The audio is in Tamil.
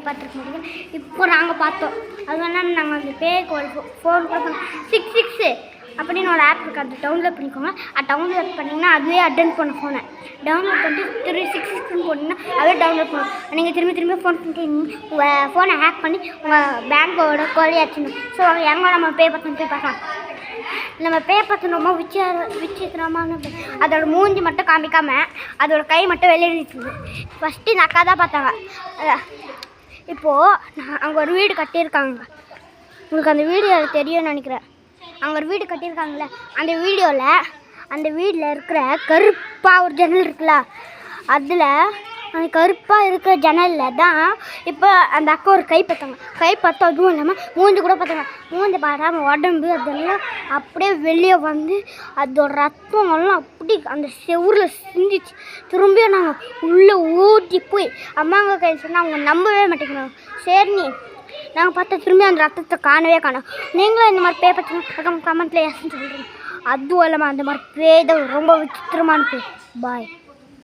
பார்த்துருக்க முடியும். இப்போ நாங்கள் பார்த்தோம். அது வேணால் நாங்கள் அந்த பேக்கு ஒரு ஃபோன் கூட பண்ணோம். 66 அப்படின்னு ஒரு ஆப் இருக்குது, அது டவுன்லோட் பண்ணிக்கோங்க. அது டவுன்லோட் பண்ணிங்கன்னா அதுவே அட்டென்ட் பண்ண ஃபோனை டவுன்லோட் பண்ணிட்டு 366 போட்டிங்கன்னா அதுவே டவுன்லோட் பண்ணும். நீங்கள் திரும்பி ஃபோன் பண்ணிட்டு உங்கள் ஃபோனை ஹேக் பண்ணி உங்கள் பேங்க்கோட கொள்ளையாச்சுணும். ஸோ எங்கே நம்ம பே பத்தணும் போய் பார்க்கலாம். நம்ம பே பத்தணும் ரொம்ப விசித்திரமான அதோட மூஞ்சி மட்டும் காமிக்காமல் அதோட கை மட்டும் வெளியிடுச்சு. ஃபஸ்ட்டு இந்த அக்கா தான் பார்த்தாங்க. இப்போது அங்கே ஒரு வீடு கட்டியிருக்காங்க. உங்களுக்கு அந்த வீடியோ தெரியும்னு நினைக்கிறேன். அங்கே ஒரு வீடு கட்டியிருக்காங்களே, அந்த வீட்டில் இருக்கிற கருப்பாக ஒரு ஜன்னல் இருக்குல்ல, அதில் அந்த கருப்பாக இருக்கிற ஜன்னலில் தான் இப்போ அந்த அக்கா ஒரு கை பார்த்து அதுவும் இல்லாமல் மூஞ்சி கூட பார்த்தாங்க. மூஞ்சி பார்த்தாம உடம்பு அதெல்லாம் அப்படியே வெளியே வந்து அதோட ரத்தம் எல்லாம் அப்படி அந்த செவுரில் சிந்திச்சு. திரும்பியும் நாங்கள் உள்ளே ஊட்டி போய் அம்மாங்க கை சொன்னால் அவங்க நம்பவே மாட்டேங்கிறாங்க. சரி நாங்கள் பார்த்தா திரும்பி அந்த ரத்தத்தை காணவே காணோம். நீங்களும் இந்த மாதிரி பேப்பர் கமெண்ட்டில் ஏன்னு சொல்கிறீங்க. அதுவும் இல்லாமல் அந்த மாதிரி பேய் தான் ரொம்ப விசித்திரமான பேய். பாய்.